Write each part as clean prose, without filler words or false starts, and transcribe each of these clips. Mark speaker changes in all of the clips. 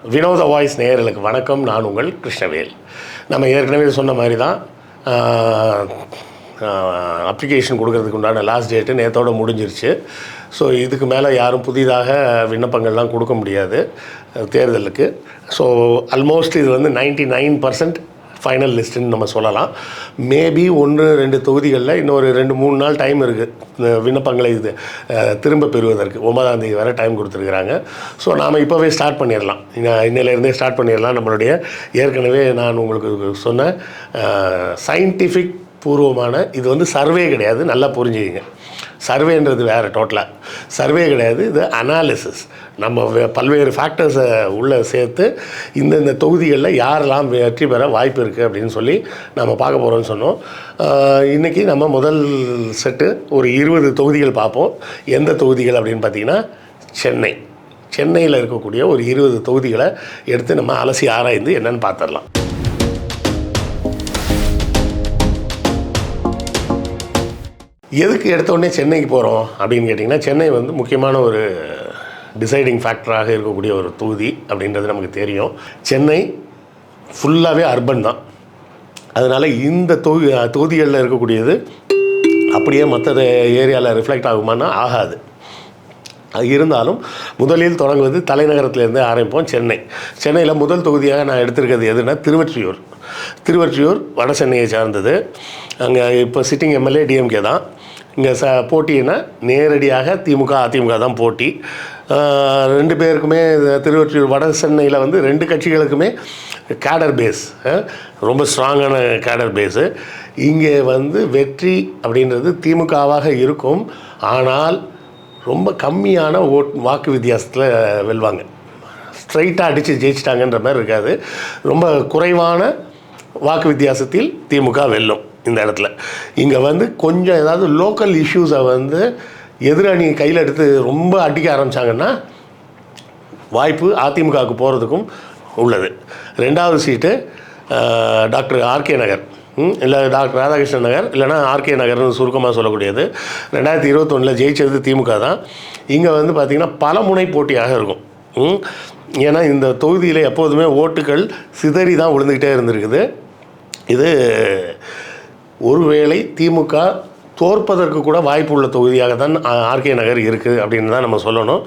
Speaker 1: வினோத வாய்ஸ் நேயர்களுக்கு வணக்கம். நான் உங்கள் கிருஷ்ணவேல். நம்ம ஏற்கனவே சொன்ன மாதிரி தான் அப்ளிகேஷன் கொடுக்கறதுக்கு உண்டான லாஸ்ட் டேட்டு நேற்றோடு முடிஞ்சிருச்சு. ஸோ இதுக்கு மேலே யாரும் புதிதாக விண்ணப்பங்கள்லாம் கொடுக்க முடியாது தேர்தலுக்கு. ஸோ ஆல்மோஸ்ட் இது வந்து 99% ஃபைனல் லிஸ்ட்டுன்னு நம்ம சொல்லலாம். மேபி 1-2 தொகுதிகளில் இன்னொரு 2-3 நாள் டைம் இருக்குது விண்ணப்பங்களை இது திரும்ப பெறுவதற்கு. 9ஆம் தேதி வரை டைம் கொடுத்துருக்குறாங்க. ஸோ நாம் இப்போவே ஸ்டார்ட் பண்ணிடலாம். இன்னிலேருந்தே ஸ்டார்ட் பண்ணிடலாம். நம்மளுடைய ஏற்கனவே நான் உங்களுக்கு சொன்ன சயின்டிஃபிக் பூர்வமான இது வந்து சர்வே கிடையாது, நல்லா புரிஞ்சுக்கிங்க. சர்வேன்றது வேறு, டோட்டலாக சர்வே கிடையாது, இது அனாலிசிஸ். நம்ம பல்வேறு ஃபேக்டர்ஸை உள்ளே சேர்த்து இந்த தொகுதிகளில் யாரெல்லாம் வெற்றி பெற வாய்ப்பு இருக்குது அப்படின்னு சொல்லி நம்ம பார்க்க போகிறோம்னு சொன்னோம். இன்றைக்கி நம்ம முதல் செட்டு ஒரு 20 தொகுதிகள் பார்ப்போம். எந்த தொகுதிகள் அப்படின்னு பார்த்திங்கன்னா சென்னையில் இருக்கக்கூடிய ஒரு 20 தொகுதிகளை எடுத்து நம்ம அலசி ஆராய்ந்து என்னென்னு பார்த்துடலாம். எதுக்கு எடுத்தோடனே சென்னைக்கு போகிறோம் அப்படின்னு கேட்டிங்கன்னா, சென்னை வந்து முக்கியமான ஒரு டிசைடிங் ஃபேக்டராக இருக்கக்கூடிய ஒரு தொகுதி அப்படின்றது நமக்கு தெரியும். சென்னை ஃபுல்லாகவே அர்பன் தான். அதனால் இந்த தொகுதிகளில் இருக்கக்கூடியது அப்படியே மற்ற ஏரியாவில் ரிஃப்ளெக்ட் ஆகுமானா ஆகாது. அது இருந்தாலும் முதலில் தொடங்குவது தலைநகரத்திலேருந்து ஆரம்பிப்போம். சென்னையில் முதல் தொகுதியாக நான் எடுத்திருக்கிறது எதுனா திருவொற்றியூர் வட சென்னையை சார்ந்தது. அங்கே இப்போ சிட்டிங் எம்எல்ஏ டிஎம்கே தான். இங்கே போட்டின்னா நேரடியாக திமுக அதிமுக தான் போட்டி. 2 பேருக்குமே திருவொற்றியூர் வட சென்னையில் வந்து 2 கட்சிகளுக்குமே கேடர் பேஸ், ரொம்ப ஸ்ட்ராங்கான கேடர் பேஸு. இங்கே வந்து வெற்றி அப்படின்றது திமுகவாக இருக்கும். ஆனால் ரொம்ப கம்மியான வாக்கு வித்தியாசத்தில் வெல்வாங்க. ஸ்ட்ரைட்டாக அடித்து ஜெயிச்சிட்டாங்கன்ற மாதிரி இருக்காது. ரொம்ப குறைவான வாக்கு வித்தியாசத்தில் திமுக வெல்லும். இந்த இடத்துல இங்கே வந்து கொஞ்சம் ஏதாவது லோக்கல் இஷ்யூஸை வந்து எதிரணி கையில் எடுத்து ரொம்ப அடிக்க ஆரம்பித்தாங்கன்னா வாய்ப்பு அதிமுகவுக்கு போகிறதுக்கும் உள்ளது. 2வது சீட்டு டாக்டர் ஆர்கே நகர், இல்லை டாக்டர் ராதாகிருஷ்ணன் நகர், இல்லைனா ஆர்கே நகர்னு சுருக்கமாக சொல்லக்கூடியது. 2021 ஜெயிச்சது திமுக தான். இங்கே வந்து பார்த்திங்கன்னா பல முனை போட்டியாக இருக்கும். ஏன்னா இந்த தொகுதியில் எப்போதுமே ஓட்டுகள் சிதறி தான் விழுந்துக்கிட்டே இருந்திருக்குது. இது ஒருவேளை திமுக தோற்பதற்கு கூட வாய்ப்பு உள்ள தொகுதியாக தான் ஆர்கே நகர் இருக்குது அப்படின்னு தான் நம்ம சொல்லணும்.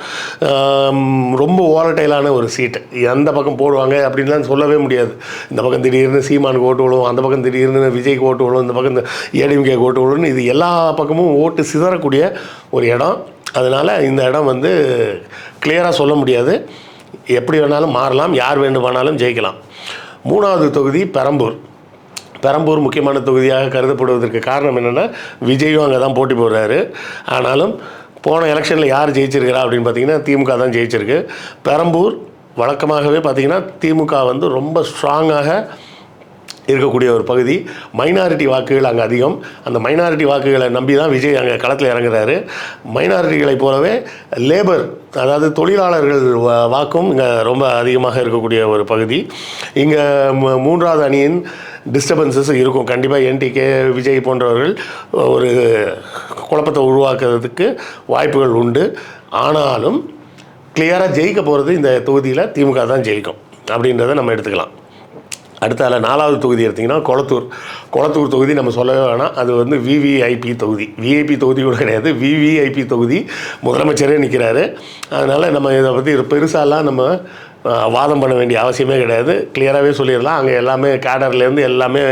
Speaker 1: ரொம்ப ஓலட்டைலான ஒரு சீட்டு. எந்த பக்கம் போடுவாங்க அப்படின்லாம் சொல்லவே முடியாது. இந்த பக்கம் திடீர்னு சீமானுக்கு ஓட்டு விழுவும், அந்த பக்கம் திடீர்னு விஜய்க்கு ஓட்டு விழுவும், இந்த பக்கம் ஏடிஎம்கே ஓட்டு விழுவுன்னு இது எல்லா பக்கமும் ஓட்டு சிதறக்கூடிய ஒரு இடம். அதனால் இந்த இடம் வந்து கிளியராக சொல்ல முடியாது. எப்படி வேணாலும் மாறலாம், யார் வேண்டுமானாலும் ஜெயிக்கலாம். 3வது தொகுதி பெரம்பூர் முக்கியமான தொகுதியாக கருதப்படுவதற்கு காரணம் என்னென்னா, விஜயும் அங்கே தான் போட்டி போடுறாரு. ஆனாலும் போன எலெக்ஷனில் யார் ஜெயிச்சிருக்கிறா அப்படின்னு பார்த்திங்கன்னா திமுக தான் ஜெயிச்சிருக்கு. பெரம்பூர் வழக்கமாகவே பார்த்திங்கன்னா திமுக வந்து ரொம்ப ஸ்ட்ராங்காக இருக்கக்கூடிய ஒரு பகுதி. மைனாரிட்டி வாக்குகள் அங்கே அதிகம். அந்த மைனாரிட்டி வாக்குகளை நம்பி தான் விஜய் அங்கே களத்தில் இறங்குறாரு. மைனாரிட்டிகளை போலவே லேபர், அதாவது தொழிலாளர்கள் வாக்கும் இங்கே ரொம்ப அதிகமாக இருக்கக்கூடிய ஒரு பகுதி. இங்கே 3வது அணியின் டிஸ்டர்பன்ஸஸ் இருக்கும். கண்டிப்பாக என்டிகே விஜய் போன்றவர்கள் ஒரு குழப்பத்தை உருவாக்குறதுக்கு வாய்ப்புகள் உண்டு. ஆனாலும் கிளியராக ஜெயிக்க போகிறது இந்த தொகுதியில் திமுக தான் ஜெயிக்கும் அப்படின்றத நம்ம எடுத்துக்கலாம். அடுத்தால 4வது தொகுதி எடுத்திங்கன்னா கொளத்தூர் தொகுதி நம்ம சொல்லவே வேணாம். அது வந்து விவிஐபி தொகுதி. விஐபி தொகுதி கூட கிடையாது, விவிஐபி தொகுதி. முதலமைச்சரே நிற்கிறாரு. அதனால் நம்ம இதை பற்றி பெருசாலாம் நம்ம வாதம் பண்ண வேண்டிய அவசியமே கிடையாது. கிளியராகவே சொல்லிடலாம். அங்கே எல்லாமே கேடர்லேருந்து எல்லாமே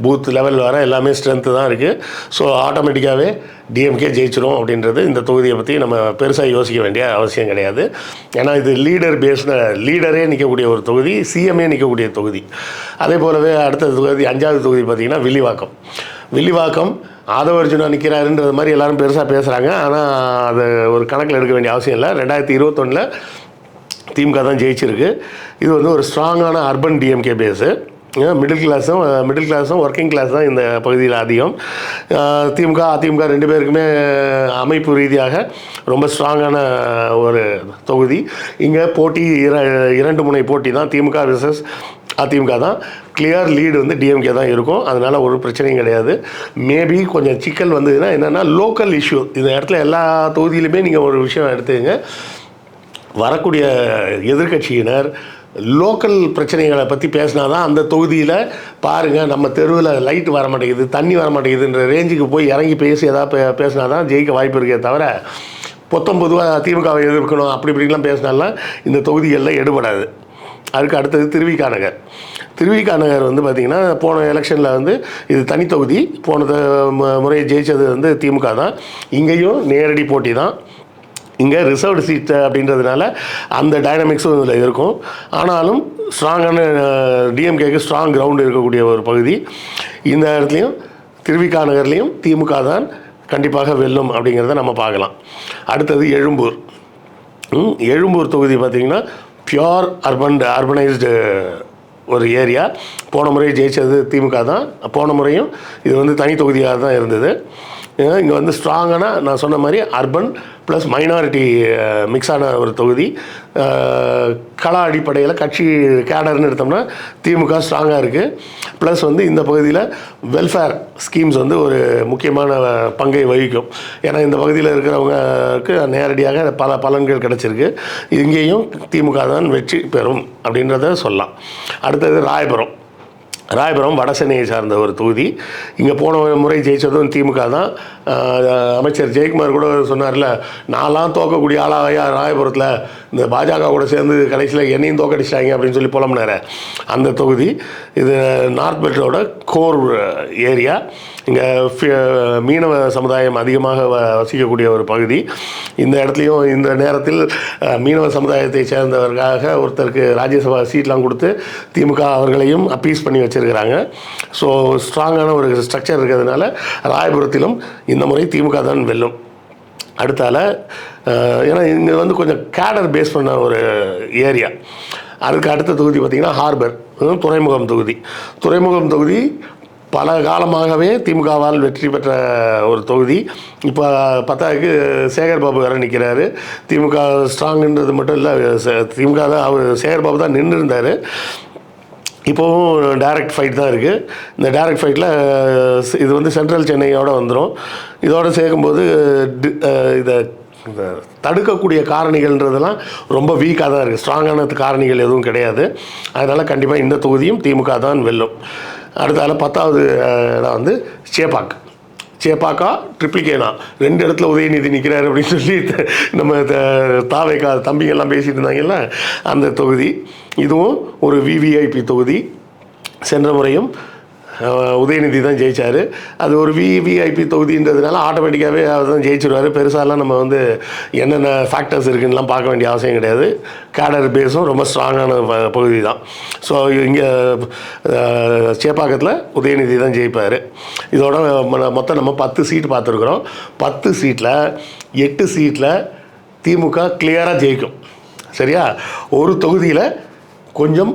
Speaker 1: பூத் லெவல் வர எல்லாமே ஸ்ட்ரென்த்து தான் இருக்குது. ஸோ ஆட்டோமேட்டிக்காகவே டிஎம்கே ஜெயிச்சிரும் அப்படின்றது இந்த தொகுதியை பற்றி நம்ம பெருசாக யோசிக்க வேண்டிய அவசியம் கிடையாது. ஏன்னா இது லீடரே நிற்கக்கூடிய ஒரு தொகுதி, சிஎம்ஏ நிற்கக்கூடிய தொகுதி. அதே போலவே அடுத்த தொகுதி 5வது தொகுதி பார்த்திங்கன்னா வில்லிவாக்கம் ஆதவர்ஜுனா நிற்கிறாருன்றது மாதிரி எல்லோரும் பெருசாக பேசுகிறாங்க. ஆனால் அது ஒரு கணக்கில் எடுக்க வேண்டிய அவசியம் இல்லை. 2021 திமுக தான் ஜெயிச்சிருக்கு. இது வந்து ஒரு ஸ்ட்ராங்கான அர்பன் டிஎம்கே பேஸு. மிடில் கிளாஸும் ஒர்க்கிங் கிளாஸ் தான் இந்த பகுதியில் அதிகம். திமுக அதிமுக 2 பேருக்குமே அமைப்பு ரீதியாக ரொம்ப ஸ்ட்ராங்கான ஒரு தொகுதி. இங்கே போட்டி 2 முனை போட்டி தான். திமுக விசஸ் அதிமுக தான். கிளியர் லீடு வந்து டிஎம்கே தான் இருக்கும். அதனால் ஒரு பிரச்சனையும் கிடையாது. மேபி கொஞ்சம் சிக்கல் வந்ததுன்னா என்னென்னா லோக்கல் இஷ்யூ. இந்த இடத்துல எல்லா தொகுதியிலுமே நீங்கள் ஒரு விஷயம் எடுத்துங்க. வரக்கூடிய எதிர்க்கட்சியினர் லோக்கல் பிரச்சனைகளை பற்றி பேசினா தான் அந்த தொகுதியில் பாருங்கள் நம்ம தெருவில் லைட் வர மாட்டேங்குது, தண்ணி வர மாட்டேங்குதுன்ற ரேஞ்சுக்கு போய் இறங்கி பேசி எதாவது பேசினா தான் ஜெயிக்க வாய்ப்பு இருக்கே தவிர பொதுவாக திமுகவை எதிர்க்கணும் அப்படி இப்படிலாம் பேசினாலாம் இந்த தொகுதிகளில் எடுபடாது. அதுக்கு அடுத்தது திருவிக நகர். திருவிக நகர் வந்து பார்த்திங்கன்னா போன எலெக்ஷனில் வந்து இது தனி தொகுதி. போன முறையை ஜெயித்தது வந்து திமுக தான். இங்கேயும் நேரடி போட்டி தான். இங்கே ரிசர்வ்டு சீட் அப்படின்றதுனால அந்த டைனமிக்ஸும் இதில் இருக்கும். ஆனாலும் ஸ்ட்ராங்கான டிஎம்கேக்கு ஸ்ட்ராங் கிரவுண்டு இருக்கக்கூடிய ஒரு பகுதி. இந்த இடத்துலையும் திருவிக நகர்லேயும் திமுக தான் கண்டிப்பாக வெல்லும் அப்படிங்கிறத நம்ம பார்க்கலாம். அடுத்தது எழும்பூர். எழும்பூர் தொகுதி பார்த்திங்கன்னா பியோர் அர்பனைஸ்டு ஒரு ஏரியா. போன முறை ஜெயித்தது திமுக தான். போன முறையும் இது வந்து தனி தொகுதியாக தான் இருந்தது. இங்கே வந்து ஸ்ட்ராங்கான நான் சொன்ன மாதிரி அர்பன் ப்ளஸ் மைனாரிட்டி மிக்ஸான ஒரு தொகுதி. கலா அடிப்படையில் கட்சி கேடர்னு எடுத்தோம்னா திமுக ஸ்ட்ராங்காக இருக்குது. ப்ளஸ் வந்து இந்த பகுதியில் வெல்ஃபேர் ஸ்கீம்ஸ் வந்து ஒரு முக்கியமான பங்கை வகிக்கும். ஏன்னா இந்த பகுதியில் இருக்கிறவங்களுக்கு நேரடியாக பல பலன்கள் கிடச்சிருக்கு. இங்கேயும் திமுக தான் வெற்றி பெறும் அப்படின்றத சொல்லலாம். அடுத்தது ராயபுரம். ராயபுரம் வடசென்னையை சார்ந்த ஒரு தொகுதி. இங்கே போன முறை ஜெயித்ததும் திமுக தான். அமைச்சர் ஜெயக்குமார் கூட சொன்னார்ல, நான்லாம் தோக்கக்கூடிய ஆளாக ராயபுரத்தில் இந்த பாஜக கூட சேர்ந்து கடைசியில் என்னையும் தோக்கடிச்சிட்டாங்க அப்படின்னு சொல்லி புலம்புனார். அந்த தொகுதி இது நார்த் பெல்ட்டோட கோர் ஏரியா. இங்கே மீனவ சமுதாயம் அதிகமாக வசிக்கக்கூடிய ஒரு பகுதி. இந்த இடத்துலையும் இந்த நேரத்தில் மீனவ சமுதாயத்தை சேர்ந்தவர்களாக ஒருத்தருக்கு ராஜ்யசபா சீட்லாம் கொடுத்து திமுக அவர்களையும் அப்பீஸ் பண்ணி வச்சுருக்கிறாங்க. ஸோ ஸ்ட்ராங்கான ஒரு ஸ்ட்ரக்சர் இருக்கிறதுனால ராயபுரத்திலும் இந்த முறை திமுக தான் வெல்லும். அடுத்தால ஏன்னா இங்கே வந்து கொஞ்சம் கேடர் பேஸ் பண்ண ஒரு ஏரியா. அதுக்கு அடுத்த தொகுதி பார்த்திங்கன்னா ஹார்பர், துறைமுகம் தொகுதி. துறைமுகம் தொகுதி பல காலமாகவே திமுகவால் வெற்றி பெற்ற ஒரு தொகுதி. இப்போ பத்தாவுக்கு சேகர்பாபு வேறு நிற்கிறாரு. திமுக ஸ்ட்ராங்குன்றது மட்டும் இல்லை, திமுக தான் அவர் சேகர்பாபு தான் நின்று இருந்தார். இப்போவும் டைரக்ட் ஃபைட் தான் இருக்குது. இந்த டைரக்ட் ஃபைட்டில் இது வந்து சென்ட்ரல் சென்னையோடு வந்துடும். இதோடு சேர்க்கும்போது இதை தடுக்கக்கூடிய காரணிகள்ன்றதெல்லாம் ரொம்ப வீக்காக தான் இருக்குது. ஸ்ட்ராங்கான காரணிகள் எதுவும் கிடையாது. அதனால் கண்டிப்பாக இந்த தொகுதியும் திமுக தான் வெல்லும். அடுத்தால 10வது இடம் வந்து சேப்பாக்கா ட்ரிப்ளிகேனா 2 இடத்துல உதயநிதி நிற்கிறார் அப்படின்னு சொல்லி நம்ம தாவேக்கா தம்பிங்கெல்லாம் பேசிகிட்டு இருந்தாங்கல்ல, அந்த தொகுதி. இதுவும் ஒரு விவிஐபி தொகுதி. சென்ற முறையும் உதயநிதி தான் ஜெயித்தார். அது ஒரு விவிஐபி தொகுதின்றதுனால ஆட்டோமேட்டிக்காகவே அவர் தான் ஜெயிச்சிருவார். பெருசாலாம் நம்ம வந்து என்னென்ன ஃபேக்டர்ஸ் இருக்குன்னுலாம் பார்க்க வேண்டிய அவசியம் கிடையாது. கேடர் பேஸும் ரொம்ப ஸ்ட்ராங்கான பகுதி தான். ஸோ இங்கே சேப்பாக்கத்தில் உதயநிதி தான் ஜெயிப்பார். இதோட மொத்தம் நம்ம 10 சீட் பார்த்துருக்குறோம். 10 சீட்டில் 8 சீட்டில் திமுக கிளியராக ஜெயிக்கும். சரியா? ஒரு தொகுதியில் கொஞ்சம்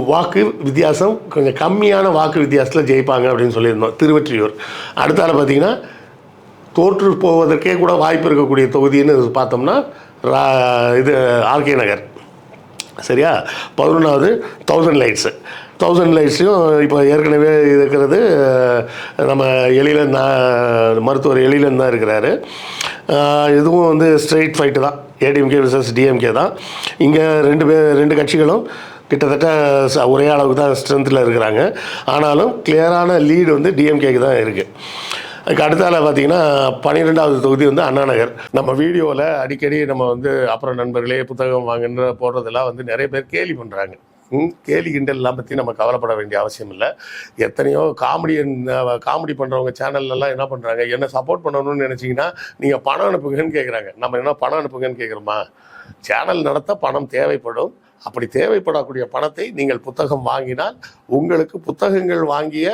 Speaker 1: வாக்கு வித்தியாசம், கொஞ்சம் கம்மியான வாக்கு வித்தியாசத்தில் ஜெயிப்பாங்க அப்படின்னு சொல்லியிருந்தோம், திருவொற்றியூர். அடுத்தால பார்த்திங்கன்னா தோற்று போவதற்கே கூட வாய்ப்பு இருக்கக்கூடிய தொகுதின்னு பார்த்தோம்னா இது ஆர்கே நகர். சரியா? 11வது 1000 லைட்ஸையும் இப்போ ஏற்கனவே இருக்கிறது நம்ம எழிலன், மருத்துவர் எழிலன் தான் இருக்கிறாரு. இதுவும் வந்து ஸ்ட்ரெயிட் ஃபைட்டு தான், ஏடிஎம்கே விசஸ் டிஎம்கே தான். இங்கே ரெண்டு கட்சிகளும் கிட்டத்தட்ட ஒரே அளவுக்கு தான் ஸ்ட்ரென்த்தில் இருக்கிறாங்க. ஆனாலும் கிளியரான லீடு வந்து டிஎம்கேக்கு தான் இருக்குது. அதுக்கு அடுத்தால பார்த்திங்கன்னா 12வது தொகுதி வந்து அண்ணா நகர். நம்ம வீடியோவில் அடிக்கடி நம்ம வந்து அப்புறம் நண்பர்களே புத்தகம் வாங்குன்ற போடுறதெல்லாம் வந்து நிறைய பேர் கேலி பண்ணுறாங்க. கேலி கிண்டல்லாம் பற்றி நம்ம கவலைப்பட வேண்டிய அவசியம் இல்லை. எத்தனையோ காமெடி பண்ணுறவங்க சேனல்லலாம் என்ன பண்ணுறாங்க, என்ன சப்போர்ட் பண்ணணும்னு நினச்சிங்கன்னா நீங்கள் பணம் அனுப்புங்கன்னு கேட்குறாங்க. நம்ம என்ன பணம் அனுப்புங்கன்னு கேட்குறோமா? சேனல் நடத்த பணம் தேவைப்படும். அப்படி தேவைப்படக்கூடிய பணத்தை நீங்கள் புத்தகம் வாங்கினால் உங்களுக்கு புத்தகங்கள் வாங்கிய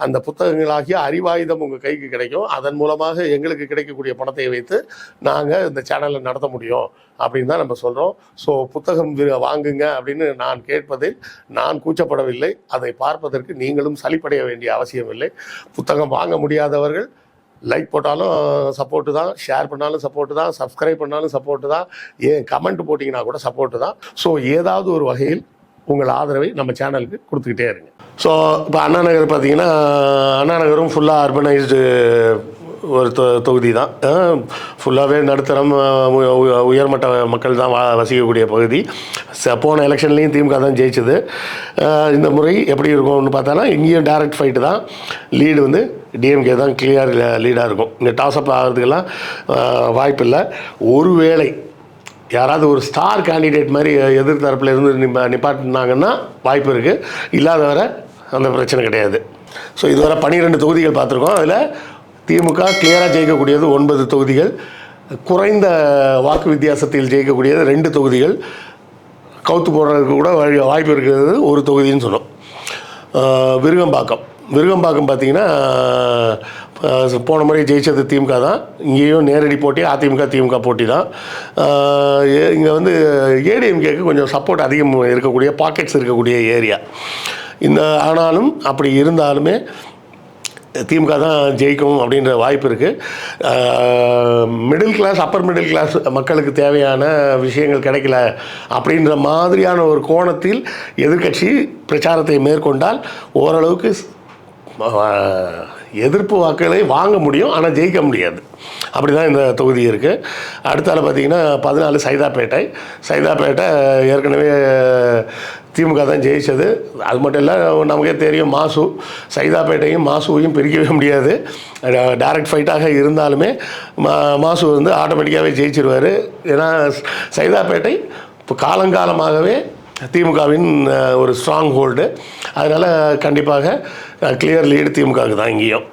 Speaker 1: அந்த புத்தகங்களாகிய அறிவாயுதம் உங்கள் கைக்கு கிடைக்கும். அதன் மூலமாக எங்களுக்கு கிடைக்கக்கூடிய பணத்தை வைத்து நாங்கள் இந்த சேனலை நடத்த முடியும் அப்படின்னு தான் நம்ம சொல்கிறோம். ஸோ புத்தகம் வாங்குங்க அப்படின்னு நான் கேட்பதில் நான் கூச்சப்படவில்லை. அதை பார்ப்பதற்கு நீங்களும் சலிப்படைய வேண்டிய அவசியம் இல்லை. புத்தகம் வாங்க முடியாதவர்கள் லைக் போட்டாலும் சப்போர்ட்டு தான், ஷேர் பண்ணாலும் சப்போர்ட்டு தான், சப்ஸ்கிரைப் பண்ணாலும் சப்போர்ட்டு தான், ஏன் கமெண்ட் போட்டிங்கன்னா கூட சப்போர்ட்டு தான். ஸோ ஏதாவது ஒரு வகையில் உங்கள் ஆதரவை நம்ம சேனலுக்கு கொடுத்துக்கிட்டே இருங்க. ஸோ இப்போ அண்ணா நகர் பார்த்திங்கன்னா அண்ணா நகரும் ஃபுல்லாக அர்பனைஸ்டு ஒரு தொகுதி தான். ஃபுல்லாகவே நடுத்தரம் உயர்மட்ட மக்கள் தான் வசிக்கக்கூடிய பகுதி. போன எலெக்ஷன்லேயும் திமுக தான் ஜெயிச்சது. இந்த முறை எப்படி இருக்கும்னு பார்த்தோன்னா இங்கேயும் டைரக்ட் ஃபைட்டு தான். லீடு வந்து டிஎம்கே தான் கிளியர் லீடாக இருக்கும். இங்கே டாஸ்அப் ஆகிறதுக்கெல்லாம் வாய்ப்பு இல்லை. ஒருவேளை யாராவது ஒரு ஸ்டார் கேண்டிடேட் மாதிரி எதிர்த்தரப்பில் இருந்து நிப்பாட்டினாங்கன்னா வாய்ப்பு இருக்குது. இல்லாத வரை அந்த பிரச்சனை கிடையாது. ஸோ இதுவரை 12 தொகுதிகள் பார்த்துருக்கோம். அதில் திமுக கிளியராக ஜெயிக்கக்கூடியது 9 தொகுதிகள், குறைந்த வாக்கு வித்தியாசத்தில் ஜெயிக்கக்கூடியது 2 தொகுதிகள், கவுத்து போடுறதுக்கு கூட வாய்ப்பு இருக்கிறது ஒரு தொகுதின்னு சொன்னோம். விருகம்பாக்கம் பார்த்திங்கன்னா போன முறை ஜெயித்தது திமுக தான். இங்கேயும் நேரடி போட்டி அதிமுக திமுக போட்டி தான். இங்கே வந்து ஏடிஎம்கேக்கு கொஞ்சம் சப்போர்ட் அதிகம் இருக்கக்கூடிய பாக்கெட்ஸ் இருக்கக்கூடிய ஏரியா. ஆனாலும் அப்படி இருந்தாலுமே திமுக தான் ஜெயிக்கும் அப்படின்ற வாய்ப்பு இருக்குது. Middle class upper middle class மக்களுக்கு தேவையான விஷயங்கள் கிடைக்கல அப்படின்ற மாதிரியான ஒரு கோணத்தில் எதிர்க்கட்சி பிரச்சாரத்தை மேற்கொண்டால் ஓரளவுக்கு எதிர்ப்பு வாக்குகளை வாங்க முடியும், ஆனால் ஜெயிக்க முடியாது. அப்படி தான் இந்த தொகுதி இருக்குது. அடுத்தால பார்த்திங்கன்னா 14 சைதாப்பேட்டை ஏற்கனவே திமுக தான் ஜெயித்தது. அது மட்டும் இல்லை, நமக்கே தெரியும் சைதாப்பேட்டையும் மாசுவையும் பிரிக்கவே முடியாது. டைரக்ட் ஃபைட்டாக இருந்தாலுமே மாசு வந்து ஆட்டோமேட்டிக்காகவே ஜெயிச்சிருவார். ஏன்னா சைதாப்பேட்டை இப்போ காலங்காலமாகவே திமுகவின் ஒரு ஸ்ட்ராங் ஹோல்டு. அதனால் கண்டிப்பாக கிளியர் லீடு திமுகவுக்கு தான் இங்கேயும்.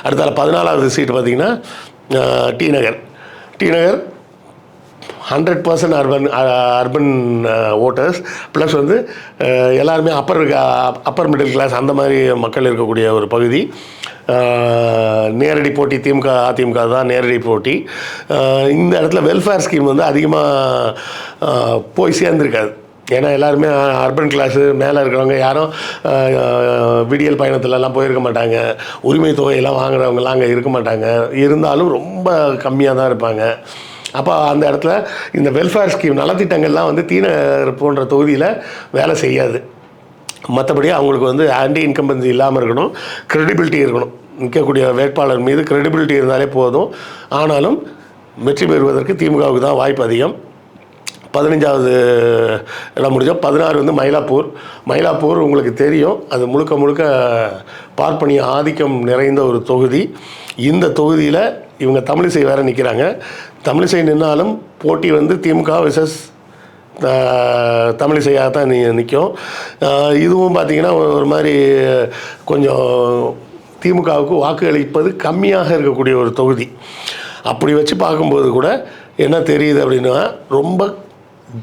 Speaker 1: அடுத்தால 14வது சீட்டு பார்த்திங்கன்னா டி நகர் 100% அர்பன் ஓட்டர்ஸ் ப்ளஸ் வந்து எல்லாருமே அப்பர் மிடில் கிளாஸ் அந்த மாதிரி மக்கள் இருக்கக்கூடிய ஒரு பகுதி. நேரடி போட்டி திமுக அதிமுக தான் நேரடி போட்டி. இந்த இடத்துல வெல்ஃபேர் ஸ்கீம் வந்து அதிகமாக போய் சேர்ந்துருக்காது. ஏன்னா எல்லாருமே அர்பன் கிளாஸு மேலே இருக்கிறவங்க யாரும் விடியல் பயணத்துலலாம் போயிருக்க மாட்டாங்க. உரிமை தொகையெல்லாம் வாங்குறவங்கலாம் அங்கே இருக்க மாட்டாங்க. இருந்தாலும் ரொம்ப கம்மியாக தான் இருப்பாங்க. அப்போ அந்த இடத்துல இந்த வெல்ஃபேர் ஸ்கீம் நலத்திட்டங்கள்லாம் வந்து தீநகர் போன்ற தொகுதியில் வேலை செய்யாது. மற்றபடி அவங்களுக்கு வந்து ஆன்டி இன்கம்பன்சி இல்லாமல் இருக்கணும், க்ரெடிபிலிட்டி இருக்கணும். நிற்கக்கூடிய வேட்பாளர் மீது க்ரெடிபிலிட்டி இருந்தாலே போதும். ஆனாலும் வெற்றி பெறுவதற்கு திமுகவுக்கு தான் வாய்ப்பு அதிகம். 15வது இடம் முடிஞ்சோம். 16 வந்து மயிலாப்பூர் உங்களுக்கு தெரியும். அது முழுக்க பார்ப்பனிய ஆதிக்கம் நிறைந்த ஒரு தொகுதி. இந்த தொகுதியில் இவங்க தமிழிசை வேறு நிற்கிறாங்க. தமிழிசை நின்னாலும் போட்டி வந்து திமுக விசஸ் தமிழிசையாக தான் நிற்கும். இதுவும் பார்த்திங்கன்னா ஒரு மாதிரி கொஞ்சம் திமுகவுக்கு வாக்கு அளிப்பது கம்மியாக இருக்கக்கூடிய ஒரு தொகுதி. அப்படி வச்சு பார்க்கும்போது கூட என்ன தெரியுது அப்படின்னா, ரொம்ப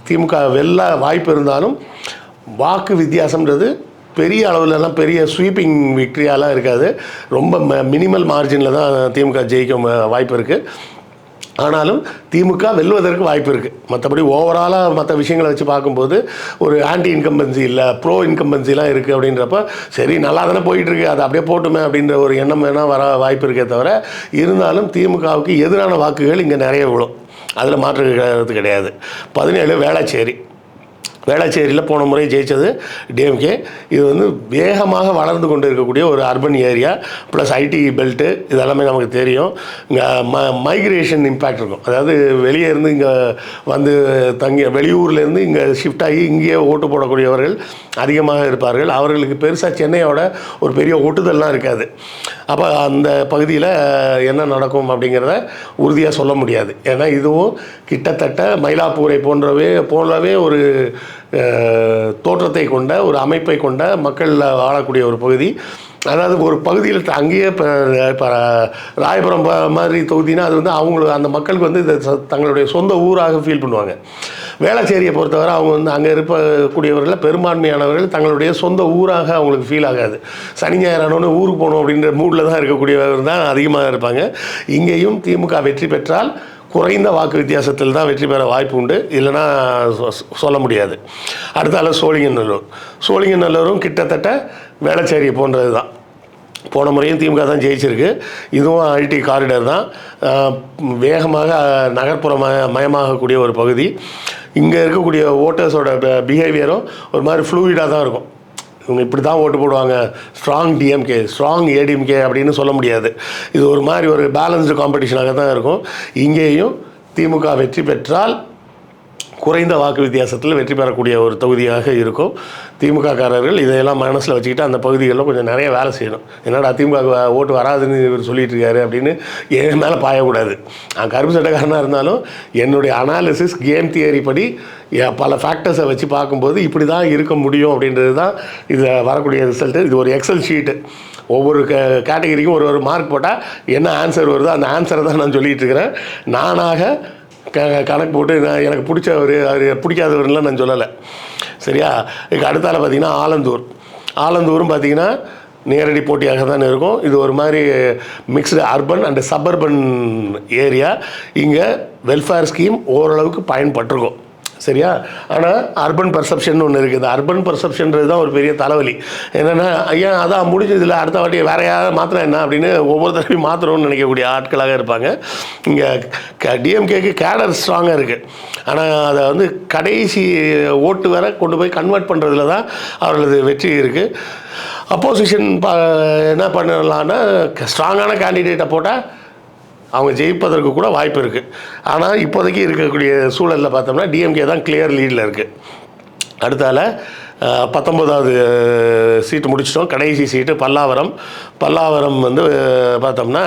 Speaker 1: திமுக வெல்ல வாய்ப்பு இருந்தாலும் வாக்கு வித்தியாசம்ன்றது பெரிய அளவுலலாம் பெரிய ஸ்வீப்பிங் விக்ட்ரியாலாம் இருக்காது. ரொம்ப மினிமல் மார்ஜினில் தான் திமுக ஜெயிக்க வாய்ப்பு இருக்குது. ஆனாலும் திமுக வெல்வதற்கு வாய்ப்பு இருக்குது. மற்றபடி ஓவராலாக மற்ற விஷயங்களை வச்சு பார்க்கும்போது ஒரு ஆன்டி இன்கம்பன்சி இல்லை, ப்ரோ இன்கம்பன்சிலாம் இருக்குது. அப்படின்றப்ப சரி நல்லா தானே போயிட்டுருக்கு, அது அப்படியே போட்டுமே அப்படின்ற ஒரு எண்ணம் வேணால் வர வாய்ப்பு இருக்கே தவிர, இருந்தாலும் திமுகவுக்கு எதிரான வாக்குகள் இங்கே நிறைய விழும். அதில் மாற்று கிடையாது. 17 வேளச்சேரியில் போன முறை ஜெயித்தது டிஎம்கே. இது வந்து வேகமாக வளர்ந்து கொண்டு இருக்கக்கூடிய ஒரு urban area plus IT belt, இதெல்லாமே நமக்கு தெரியும். இங்கே மைக்ரேஷன் இம்பேக்ட் இருக்கும். அதாவது வெளியே இருந்து இங்கே வந்து வெளியூர்லேருந்து இங்கே ஷிஃப்ட் ஆகி இங்கேயே ஓட்டு போடக்கூடியவர்கள் அதிகமாக இருப்பார்கள். அவர்களுக்கு பெருசாக சென்னையோட ஒரு பெரிய ஒட்டுதல்லாம் இருக்காது. அப்போ அந்த பகுதியில் என்ன நடக்கும் அப்படிங்கிறத உறுதியாக சொல்ல முடியாது. ஏன்னா இதுவும் கிட்டத்தட்ட மயிலாப்பூரை போலவே ஒரு தோற்றத்தை கொண்ட ஒரு அமைப்பை கொண்ட மக்கள் வாழக்கூடிய ஒரு பகுதி. அதாவது ஒரு பகுதியில் அங்கேயே இப்போ ராயபுரம் மாதிரி தொகுதினா அது வந்து அவங்களுக்கு அந்த மக்களுக்கு வந்து இதை தங்களுடைய சொந்த ஊராக ஃபீல் பண்ணுவாங்க. வேளச்சேரியை பொறுத்தவரை அவங்க வந்து அங்கே இருக்கக்கூடியவர்கள் பெரும்பான்மையானவர்கள் தங்களுடைய சொந்த ஊராக அவங்களுக்கு ஃபீல் ஆகாது. சனி ஞாயிறானோன்னு ஊருக்கு போகணும் அப்படின்ற மூடில் தான் இருக்கக்கூடியவர்கள் தான் அதிகமாக இருப்பாங்க. இங்கேயும் திமுக வெற்றி பெற்றால் குறைந்த வாக்கு வித்தியாசத்தில் தான் வெற்றி பெற வாய்ப்பு உண்டு, இல்லைன்னா சொல்ல முடியாது. அடுத்தால சோழிங்கநல்லூரும் கிட்டத்தட்ட வேளச்சேரி போன்றது தான். போன முறையும் திமுக தான் ஜெயிச்சிருக்கு. இதுவும் ஐடி காரிடர் தான். வேகமாக நகர்ப்புற மயமாகக்கூடிய ஒரு பகுதி. இங்கே இருக்கக்கூடிய ஓட்டர்ஸோட பிஹேவியரும் ஒரு மாதிரி ஃப்ளூயிடாக தான் இருக்கும். இவங்க இப்படி தான் ஓட்டு போடுவாங்க, ஸ்ட்ராங் டிஎம்கே ஸ்ட்ராங் ஏடிஎம்கே அப்படின்னு சொல்ல முடியாது. இது ஒரு மாதிரி ஒரு பேலன்ஸ்டு காம்படிஷனாக தான் இருக்கும். இங்கேயும் திமுக வெற்றி பெற்றால் குறைந்த வாக்கு வித்தியாசத்தில் வெற்றி பெறக்கூடிய ஒரு தொகுதியாக இருக்கும். திமுககாரர்கள் இதையெல்லாம் மனசில் வச்சுக்கிட்டு அந்த பகுதிகளில் கொஞ்சம் நிறைய வேலை செய்யணும். என்னடா திமுக ஓட்டு வராதுன்னு இவர் சொல்லிட்டு இருக்காரு அப்படின்னு என் மேலே பாயக்கூடாது. நான் கருப்பு சட்டக்காரனாக இருந்தாலும் என்னுடைய அனாலிசிஸ் கேம் தியரி படி பல ஃபேக்டர்ஸை வச்சு பார்க்கும்போது இப்படி தான் இருக்க முடியும் அப்படின்றது தான் இதில் வரக்கூடிய ரிசல்ட்டு. இது ஒரு எக்ஸல் ஷீட்டு. ஒவ்வொரு கேட்டகரிக்கும் ஒரு மார்க் போட்டால் என்ன ஆன்சர் வருதோ அந்த ஆன்சரை தான் நான் சொல்லிகிட்டு இருக்கிறேன். நானாக கணக்கு போட்டு நான் எனக்கு பிடிச்சவர் அவர் பிடிக்காதவர்லாம் நான் சொல்லலை. சரியா? இதுக்கு அடுத்தால பார்த்திங்கன்னா ஆலந்தூரும் பார்த்திங்கன்னா நேரடி போட்டியாக தான் இருக்கும். இது ஒரு மாதிரி mixed urban and suburban area. இங்கே வெல்ஃபேர் ஸ்கீம் ஓரளவுக்கு பயன்பட்டிருக்கும். சரியா? ஆனால் அர்பன் பர்செப்ஷன் ஒன்று இருக்குது. அர்பன் பர்செப்ஷன்றது தான் ஒரு பெரிய தலைவலி. என்னென்னா ஐயா அதான் முடிஞ்சதில்லை, அடுத்த வாட்டி வேறு யாராவது மாத்திரம் என்ன அப்படின்னு ஒவ்வொரு தடவையும் மாத்திரம்னு நினைக்கக்கூடிய ஆட்களாக இருப்பாங்க. இங்கே டிஎம்கேக்கு கேடர் ஸ்ட்ராங்காக இருக்குது. ஆனால் அதை வந்து கடைசி ஓட்டு வர கொண்டு போய் கன்வெர்ட் பண்ணுறதுல தான் அவர்களது வெற்றி இருக்குது. அப்போசிஷன் என்ன பண்ணலான்னா ஸ்ட்ராங்கான கேண்டிடேட்டை போட்டால் அவங்க ஜெயிப்பதற்கு கூட வாய்ப்பு இருக்குது. ஆனால் இப்போதைக்கு இருக்கக்கூடிய சூழலில் பார்த்தோம்னா டிஎம்கே தான் கிளியர் லீடில் இருக்குது. அடுத்தால 19வது சீட்டு முடிச்சிட்டோம். கடைசி சீட்டு பல்லாவரம் வந்து பார்த்தோம்னா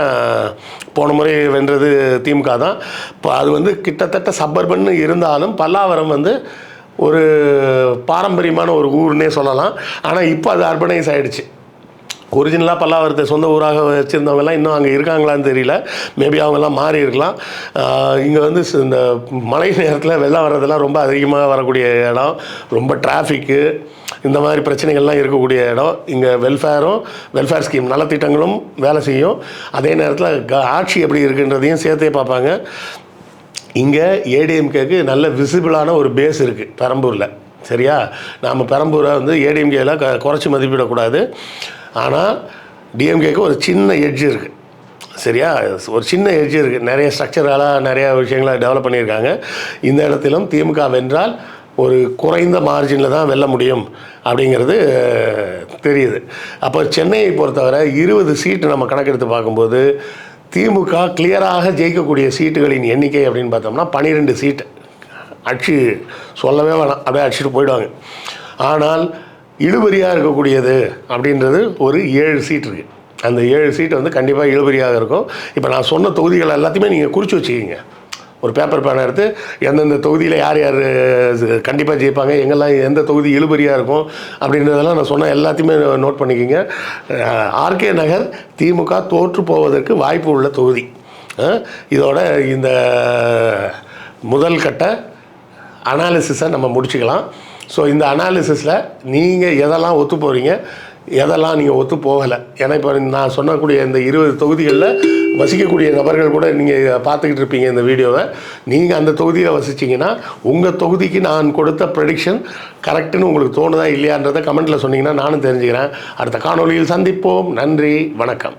Speaker 1: போன முறை வென்றது திமுக தான். இப்போ அது வந்து கிட்டத்தட்ட சப்பர்பன்னு இருந்தாலும் பல்லாவரம் வந்து ஒரு பாரம்பரியமான ஒரு ஊர்னே சொல்லலாம். ஆனால் இப்போ அது அர்பனைஸ் ஆகிடுச்சு. ஒரிஜினலாக பல்லாவரத்தை சொந்த ஊராக வச்சுருந்தவங்கலாம் இன்னும் அங்கே இருக்காங்களான்னு தெரியல. மேபி அவங்கெல்லாம் மாறி இருக்கலாம். இங்கே வந்து இந்த மழை நேரத்தில் வெள்ளம் வர்றதெல்லாம் ரொம்ப அதிகமாக வரக்கூடிய இடம், ரொம்ப டிராஃபிக்கு இந்த மாதிரி பிரச்சனைகள்லாம் இருக்கக்கூடிய இடம். இங்கே வெல்ஃபேர் ஸ்கீம் நலத்திட்டங்களும் வேலை செய்யும். அதே நேரத்தில் ஆட்சி எப்படி இருக்குன்றதையும் சேர்த்தே பார்ப்பாங்க. இங்கே ஏடிஎம்கேக்கு நல்ல விசிபிளான ஒரு பேஸ் இருக்குது பெரம்பூரில். சரியா? நாம் பெரம்பூரை வந்து ஏடிஎம்கேல குறைச்சி மதிப்பிடக்கூடாது. ஆனால் டிஎம்கேக்கு ஒரு சின்ன எட்ஜ் இருக்குது. சரியா? ஒரு சின்ன எட்ஜ் இருக்குது. நிறைய ஸ்ட்ரக்சராலாக நிறைய விஷயங்களை டெவலப் பண்ணியிருக்காங்க. இந்த இடத்திலும் திமுக வென்றால் ஒரு குறைந்த மார்ஜினில் தான் வெல்ல முடியும் அப்படிங்கிறது தெரியுது. அப்போ சென்னையை பொறுத்தவரை 20 சீட்டு நம்ம கணக்கெடுத்து பார்க்கும்போது திமுக கிளியராக ஜெயிக்கக்கூடிய சீட்டுகளின் எண்ணிக்கை அப்படின்னு பார்த்தோம்னா 12 சீட்டு. அடிச்சு சொல்லவே வேணாம், அப்படியே அடிச்சுட்டு போயிடுவாங்க. ஆனால் இழுபறியாக இருக்கக்கூடியது அப்படின்றது ஒரு 7 சீட் இருக்குது. அந்த 7 சீட்டு வந்து கண்டிப்பாக இழுபறியாக இருக்கும். இப்போ நான் சொன்ன தொகுதிகள் எல்லாத்தையுமே நீங்கள் குறித்து வச்சுக்கிங்க. ஒரு பேப்பர் பேனை எடுத்து எந்தெந்த தொகுதியில் யார் கண்டிப்பாக ஜெயிப்பாங்க, எங்கெல்லாம் எந்த தொகுதி இழுபறியாக இருக்கும் அப்படின்றதெல்லாம் நான் சொன்ன எல்லாத்தையுமே நோட் பண்ணிக்கிங்க. ஆர்கே நகர் திமுக தோற்று போவதற்கு வாய்ப்பு உள்ள தொகுதி. இதோட இந்த முதல் கட்ட அனாலிசிஸை நம்ம முடிச்சுக்கலாம். ஸோ இந்த அனாலிசிஸில் நீங்கள் எதெல்லாம் ஒத்து போகிறீங்க, எதெல்லாம் நீங்கள் ஒத்து போகலை. ஏன்னா இப்போ நான் சொன்னக்கூடிய இந்த 20 தொகுதிகளில் வசிக்கக்கூடிய நபர்கள் கூட நீங்கள் பார்த்துக்கிட்டு இருப்பீங்க இந்த வீடியோவை. நீங்கள் அந்த தொகுதியில் வசிச்சிங்கன்னா உங்கள் தொகுதிக்கு நான் கொடுத்த ப்ரெடிக்ஷன் கரெக்டுன்னு உங்களுக்கு தோணுதா இல்லையான்றதை கமெண்ட்டில் சொன்னீங்கன்னா நானும் தெரிஞ்சுக்கிறேன். அடுத்த காணொலியில் சந்திப்போம். நன்றி, வணக்கம்.